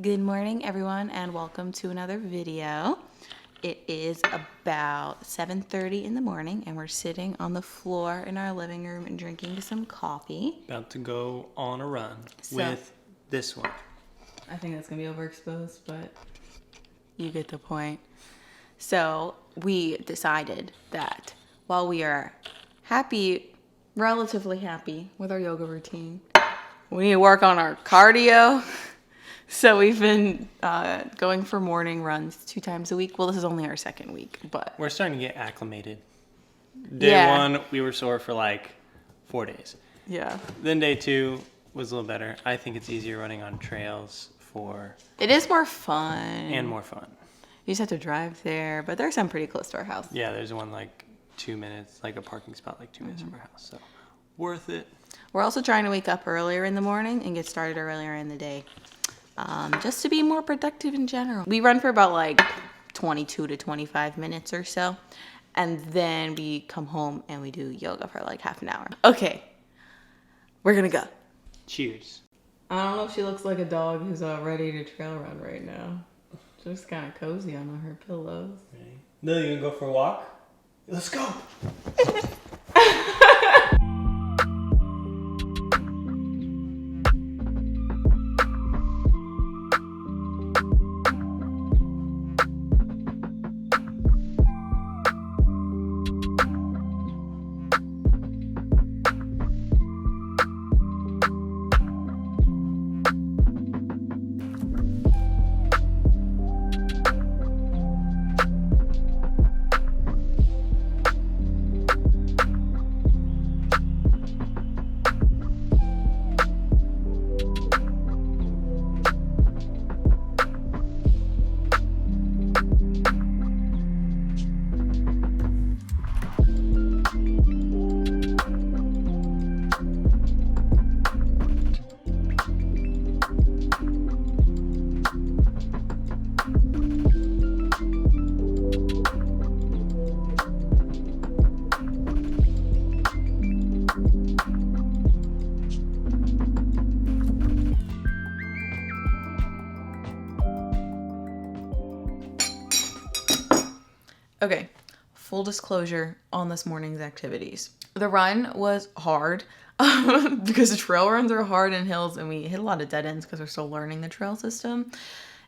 Good morning, everyone, and welcome to another video. It is about 7:30 in the morning, and we're sitting on the floor in our living room and drinking some coffee. About to go on a run with this one. I think that's going to be overexposed, but you get the point. So we decided that while we are relatively happy with our yoga routine, we need to work on our cardio. So we've been going for morning runs 2 times a week. Well, this is only our second week, but We're starting to get acclimated. Day one, we were sore for like 4 days. Yeah. Then day 2 was a little better. I think it's easier running on trails It is more fun. and more fun. You just have to drive there, but there's some pretty close to our house. Yeah, there's one like 2 minutes, like a parking spot like 2 minutes from our house. So worth it. We're also trying to wake up earlier in the morning and get started earlier in the day. Just to be more productive in general. We run for about like 22 to 25 minutes or so. And then we come home and we do yoga for like half an hour. Okay, we're gonna go. Cheers. I don't know if she looks like a dog who's ready to trail run right now. She's kind of cozy on her pillows. Ready? No, you gonna go for a walk? Let's go. Okay, full disclosure on this morning's activities. The run was hard because the trail runs are hard in hills, and we hit a lot of dead ends because we're still learning the trail system.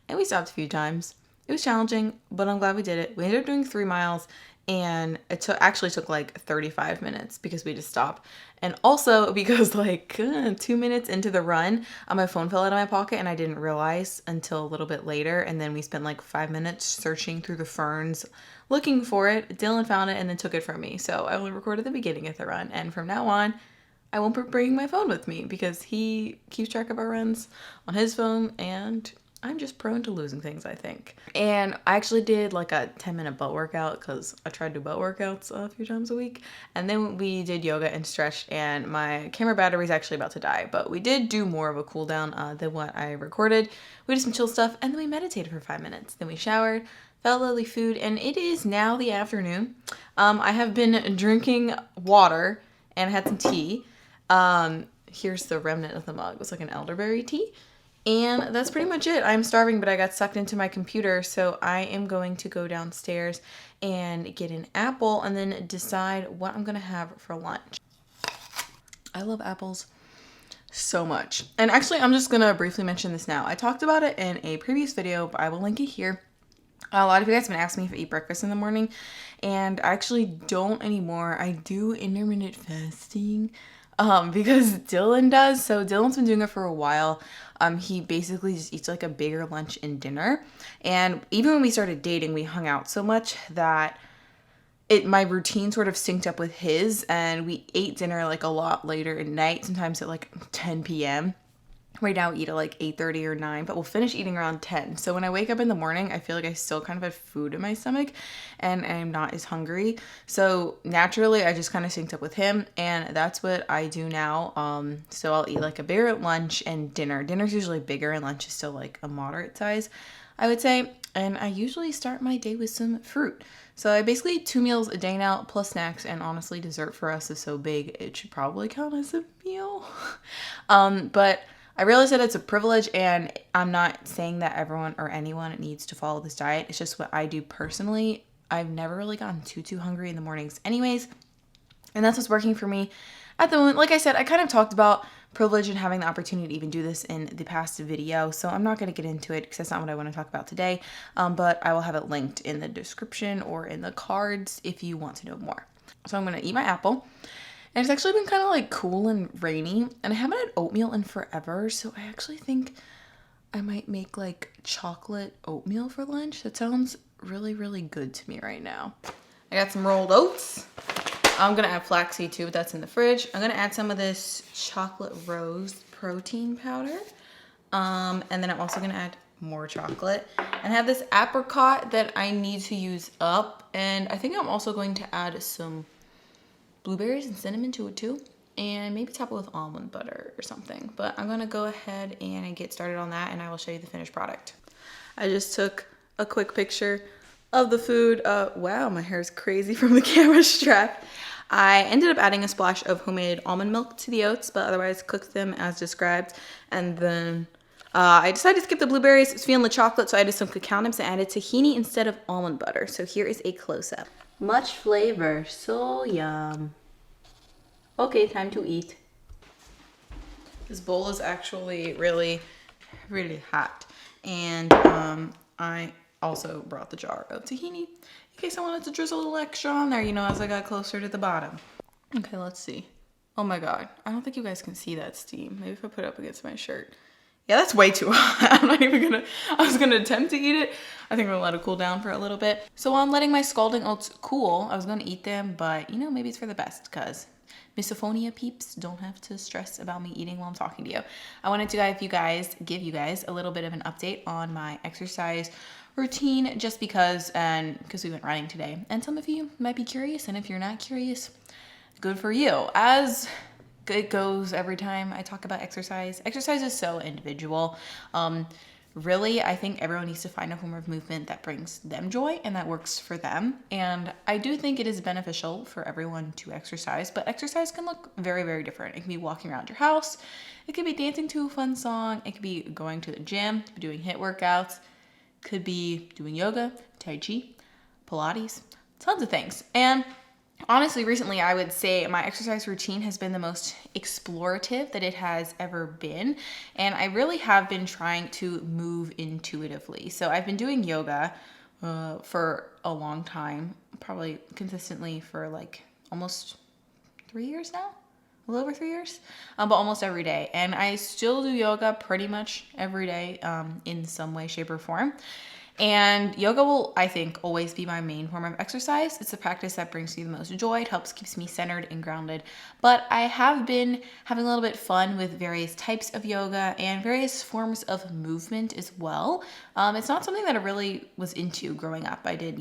And we stopped a few times. It was challenging, but I'm glad we did it. We ended up doing 3 miles, and it actually took like 35 minutes because we just stopped. And also because like 2 minutes into the run, my phone fell out of my pocket and I didn't realize until a little bit later. And then we spent like 5 minutes searching through the ferns looking for it. Dylan found it and then took it from me. So I only recorded the beginning of the run. And from now on, I won't be bringing my phone with me because he keeps track of our runs on his phone, and I'm just prone to losing things, I think. And I actually did like a 10-minute butt workout because I tried to do butt workouts a few times a week. And then we did yoga and stretched, and my camera battery is actually about to die. But we did do more of a cool down than what I recorded. We did some chill stuff, and then we meditated for 5 minutes. Then we showered, felt lovely food, and it is now the afternoon. I have been drinking water and had some tea. Here's the remnant of the mug. It's like an elderberry tea. And that's pretty much it. I'm starving, but I got sucked into my computer, so I am going to go downstairs and get an apple and then decide what I'm going to have for lunch. I love apples so much. And actually, I'm just going to briefly mention this now. I talked about it in a previous video, but I will link it here. A lot of you guys have been asking me if I eat breakfast in the morning, and I actually don't anymore. I do intermittent fasting. Because Dylan does. So Dylan's been doing it for a while. He basically just eats like a bigger lunch and dinner. And even when we started dating, we hung out so much that my routine sort of synced up with his, and we ate dinner like a lot later at night, sometimes at like 10 p.m. Right now we eat at like 8:30 or 9, but we'll finish eating around 10. So when I wake up in the morning, I feel like I still kind of have food in my stomach and I'm not as hungry. So naturally, I just kind of synced up with him, and that's what I do now. So I'll eat like a bigger lunch and dinner. Dinner's usually bigger and lunch is still like a moderate size, I would say. And I usually start my day with some fruit. So I basically eat 2 meals a day now, plus snacks, and honestly, dessert for us is so big, it should probably count as a meal. But I realize that it's a privilege, and I'm not saying that everyone or anyone needs to follow this diet. It's just what I do personally. I've never really gotten too hungry in the mornings anyways, and that's what's working for me at the moment. Like I said, I kind of talked about privilege and having the opportunity to even do this in the past video, so I'm not going to get into it because that's not what I want to talk about today, but I will have it linked in the description or in the cards if you want to know more. So I'm going to eat my apple. And it's actually been kind of like cool and rainy, and I haven't had oatmeal in forever, so I actually think I might make like chocolate oatmeal for lunch. That sounds really good to me right now. I got some rolled oats. I'm gonna add flaxseed too, but that's in the fridge. I'm gonna add some of this chocolate rose protein powder. And then I'm also gonna add more chocolate. And I have this apricot that I need to use up, and I think I'm also going to add some blueberries and cinnamon to it too, and maybe top it with almond butter or something. But I'm gonna go ahead and get started on that, and I will show you the finished product. I just took a quick picture of the food. Wow, my hair is crazy from the camera strap. I ended up adding a splash of homemade almond milk to the oats, but otherwise cooked them as described. And then I decided to skip the blueberries. I was feeling the chocolate, so I added some cacao nibs and added tahini instead of almond butter. So here is a close-up. Much flavor, so yum. Okay, time to eat. This bowl is actually really hot. And I also brought the jar of tahini in case I wanted to drizzle a little extra on there, you know, as I got closer to the bottom. Okay, let's see. Oh my God, I don't think you guys can see that steam. Maybe if I put it up against my shirt. Yeah, that's way too hot. I was gonna attempt to eat it. I think I'm gonna let it cool down for a little bit. So while I'm letting my scalding oats cool, I was gonna eat them, but you know, maybe it's for the best because misophonia peeps don't have to stress about me eating while I'm talking to you. I wanted to give you guys a little bit of an update on my exercise routine just because we went running today. And some of you might be curious, and if you're not curious, good for you. As it goes every time I talk about exercise. Exercise is so individual. Really, I think everyone needs to find a form of movement that brings them joy and that works for them. And I do think it is beneficial for everyone to exercise, but exercise can look very different. It can be walking around your house. It could be dancing to a fun song. It could be going to the gym, doing HIIT workouts. It could be doing yoga, Tai Chi, Pilates, tons of things. And honestly, recently, I would say my exercise routine has been the most explorative that it has ever been. And I really have been trying to move intuitively. So I've been doing yoga for a long time, probably consistently for like almost 3 years now. A little over 3 years, but almost every day. And I still do yoga pretty much every day in some way, shape, or form. And yoga will, I think, always be my main form of exercise. It's a practice that brings me the most joy. It helps, keeps me centered and grounded. But I have been having a little bit fun with various types of yoga and various forms of movement as well. It's not something that I really was into growing up. I did,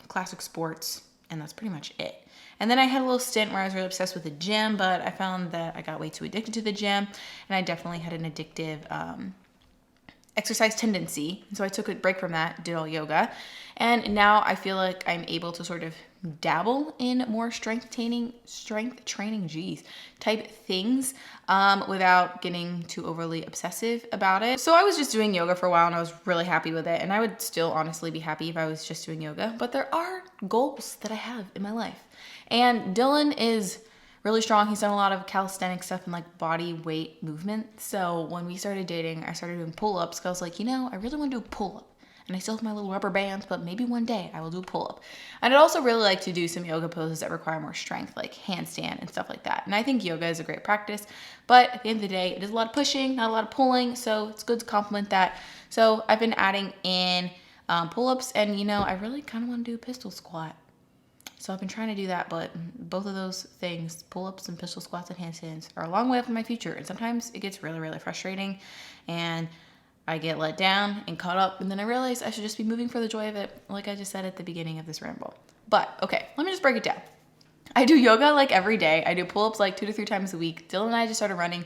classic sports, and that's pretty much it. And then I had a little stint where I was really obsessed with the gym, but I found that I got way too addicted to the gym, and I definitely had an addictive exercise tendency. So I took a break from that, did all yoga, and now I feel like I'm able to sort of dabble in more strength training, type things without getting too overly obsessive about it. So I was just doing yoga for a while and I was really happy with it, and I would still honestly be happy if I was just doing yoga, but there are goals that I have in my life. And Dylan is really strong. He's done a lot of calisthenic stuff and like body weight movement. So when we started dating, I started doing pull-ups because I was like, I really want to do a pull-up. And I still have my little rubber bands, but maybe one day I will do a pull-up. And I'd also really like to do some yoga poses that require more strength, like handstand and stuff like that. And I think yoga is a great practice, but at the end of the day, it is a lot of pushing, not a lot of pulling, so it's good to complement that. So I've been adding in pull-ups, and I really kind of want to do a pistol squat. So I've been trying to do that, but both of those things, pull-ups and pistol squats and handstands, are a long way up in my future. And sometimes it gets really frustrating, and I get let down and caught up, and then I realize I should just be moving for the joy of it, like I just said at the beginning of this ramble. But okay, let me just break it down. I do yoga like every day. I do pull-ups like 2 to 3 times a week. Dylan and I just started running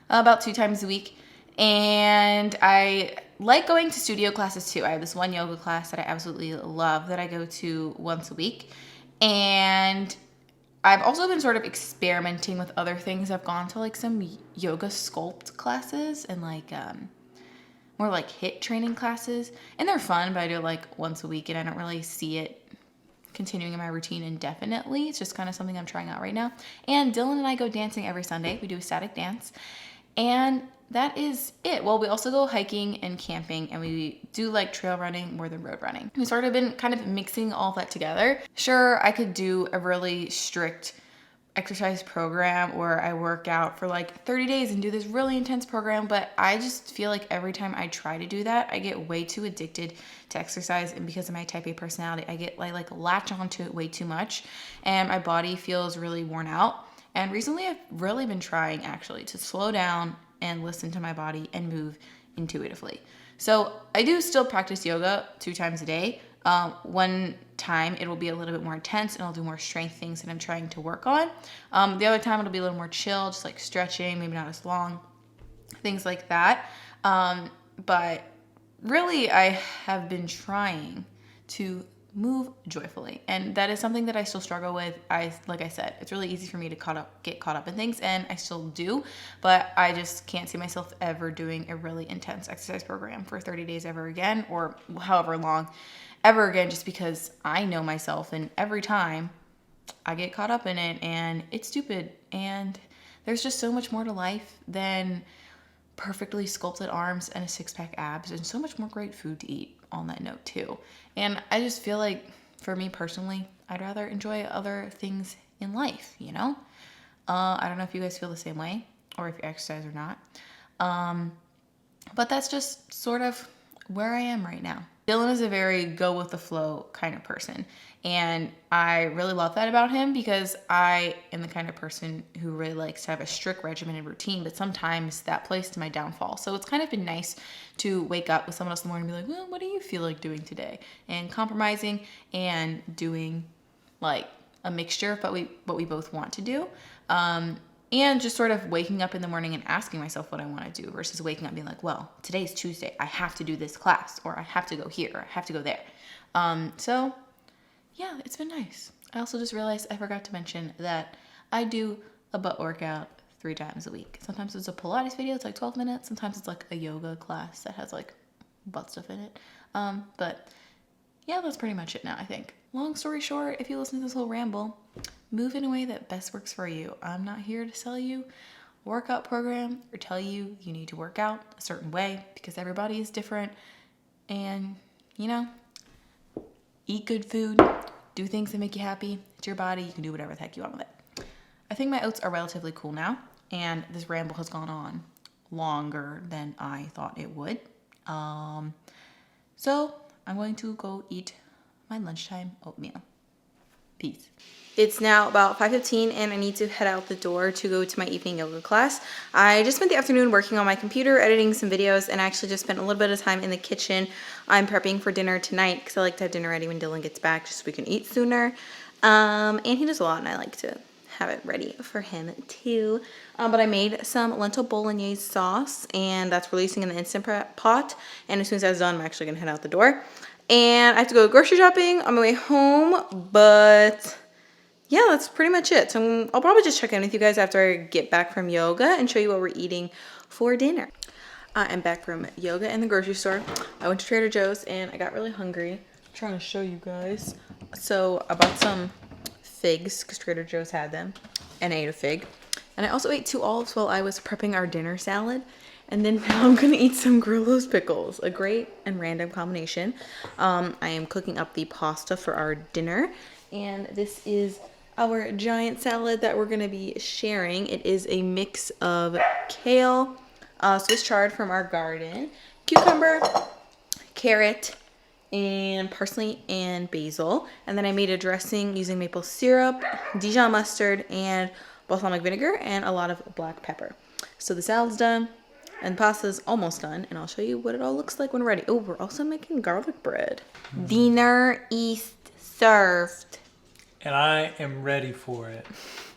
about 2 times a week. And I like going to studio classes too. I have this one yoga class that I absolutely love that I go to once a week. And I've also been sort of experimenting with other things. I've gone to like some yoga sculpt classes and like more like HIIT training classes, and they're fun, but I do it like once a week and I don't really see it continuing in my routine indefinitely. It's just kind of something I'm trying out right now. And Dylan and I go dancing every Sunday. We do a static dance, and that is it. Well, we also go hiking and camping, and we do like trail running more than road running. We sort of been kind of mixing all that together. Sure, I could do a really strict exercise program where I work out for like 30 days and do this really intense program, but I just feel like every time I try to do that, I get way too addicted to exercise, and because of my type A personality, I get like latch onto it way too much, and my body feels really worn out. And recently I've really been trying actually to slow down and listen to my body and move intuitively. So I do still practice yoga 2 times a day. One time it will be a little bit more intense and I'll do more strength things that I'm trying to work on. The other time it'll be a little more chill, just like stretching, maybe not as long, things like that. But really I have been trying to move joyfully, and that is something that I still struggle with. Like I said, it's really easy for me to get caught up in things, and I still do, but I just can't see myself ever doing a really intense exercise program for 30 days ever again, or however long ever again, just because I know myself, and every time I get caught up in it and it's stupid. And there's just so much more to life than perfectly sculpted arms and a 6-pack abs, and so much more great food to eat on that note too. And I just feel like, for me personally, I'd rather enjoy other things in life, you know? I don't know if you guys feel the same way or if you exercise or not. But that's just sort of where I am right now. Dylan is a very go with the flow kind of person, and I really love that about him, because I am the kind of person who really likes to have a strict regimen and routine, but sometimes that plays to my downfall. So it's kind of been nice to wake up with someone else in the morning and be like, well, what do you feel like doing today? And compromising and doing like a mixture of what we both want to do. And just sort of waking up in the morning and asking myself what I want to do, versus waking up and being like, well, today's Tuesday, I have to do this class, or I have to go here, or I have to go there. So yeah, it's been nice. I also just realized I forgot to mention that I do a butt workout 3 times a week. Sometimes it's a Pilates video, it's like 12 minutes. Sometimes it's like a yoga class that has like butt stuff in it. But yeah, that's pretty much it now, I think. Long story short, if you listen to this whole ramble, move in a way that best works for you. I'm not here to sell you a workout program or tell you you need to work out a certain way, because everybody is different. And, you know, eat good food, do things that make you happy. It's your body. You can do whatever the heck you want with it. I think my oats are relatively cool now, and this ramble has gone on longer than I thought it would. So I'm going to go eat my lunchtime oatmeal. Peace. It's now about 5:15 and I need to head out the door to go to my evening yoga class. I just spent the afternoon working on my computer, editing some videos, and I actually just spent a little bit of time in the kitchen. I'm prepping for dinner tonight because I like to have dinner ready when Dylan gets back, just so we can eat sooner. And he does a lot, and I like to have it ready for him too. But I made some lentil bolognese sauce, and that's releasing in the Instant Pot. And as soon as that's done, I'm actually gonna head out the door. And I have to go grocery shopping on my way home, but yeah, that's pretty much it. So I'll probably just check in with you guys after I get back from yoga and show you what we're eating for dinner. I'm back from yoga and the grocery store. I went to Trader Joe's and I got really hungry. I'm trying to show you guys. So I bought some figs because Trader Joe's had them, and I ate a fig. And I also ate 2 olives while I was prepping our dinner salad. And then now I'm gonna eat some Grillo's pickles, a great and random combination. I am cooking up the pasta for our dinner, and this is our giant salad that we're gonna be sharing. It is a mix of kale, Swiss chard from our garden, cucumber, carrot, and parsley and basil. And then I made a dressing using maple syrup, Dijon mustard, and balsamic vinegar, and a lot of black pepper. So the salad's done. And pasta's almost done, and I'll show you what it all looks like when ready. Oh, we're also making garlic bread. Dinner is served. And I am ready for it.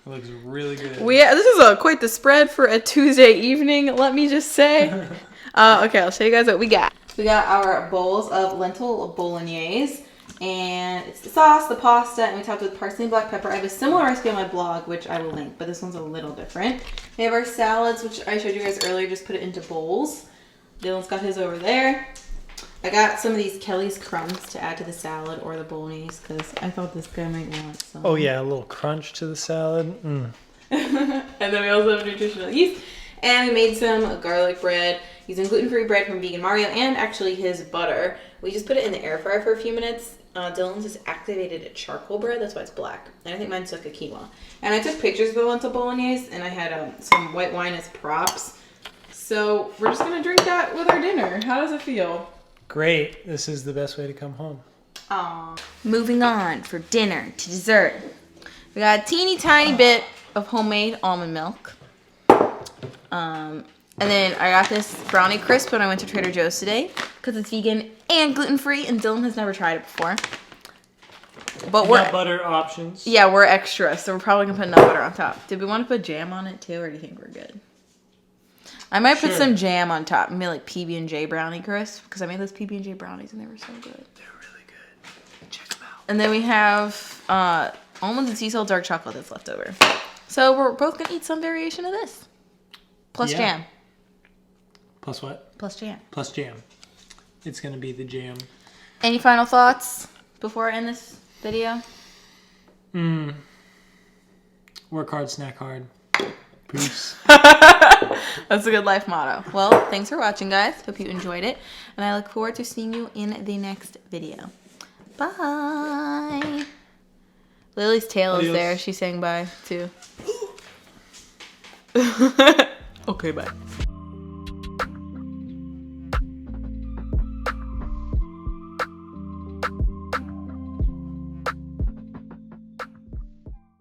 It looks really good. This is quite the spread for a Tuesday evening, let me just say. Okay, I'll show you guys what we got. We got our bowls of lentil bolognese, And it's the sauce, the pasta, and we topped with parsley and black pepper. I have a similar recipe on my blog, which I will link, but this one's a little different. We have our salads, which I showed you guys earlier, just put it into bowls. Dylan's got his over there. I got some of these Kelly's crumbs to add to the salad or the bolognese, because I thought this guy might want some. Oh yeah, a little crunch to the salad. Mm. And then we also have nutritional yeast. And we made some garlic bread using gluten-free bread from Vegan Mario and actually his butter. We just put it in the air fryer for a few minutes. Dylan's just activated a charcoal bread, that's why it's black. And I think mine's like a quinoa. And I took pictures of the lentil bolognese, and I had some white wine as props. So we're just gonna drink that with our dinner. How does it feel? Great. This is the best way to come home. Aww. Moving on for dinner to dessert. We got a teeny tiny bit of homemade almond milk. And then I got this brownie crisp when I went to Trader Joe's today because it's vegan and gluten-free, and Dylan has never tried it before. But Nut butter options. Yeah, we're extra, so we're probably gonna put nut butter on top. Did we want to put jam on it too, or do you think we're good? I might put some jam on top, maybe like PB&J brownie crisp, because I made those PB&J brownies and they were so good. They're really good. Check them out. And then we have almonds and sea salt dark chocolate that's left over. So we're both gonna eat some variation of this. Plus jam. Plus what? Plus jam. Plus jam. It's going to be the jam. Any final thoughts before I end this video? Work hard, snack hard. Peace. That's a good life motto. Well, thanks for watching, guys. Hope you enjoyed it. And I look forward to seeing you in the next video. Bye. Lily's tail is there. She's saying bye, too. Okay, bye.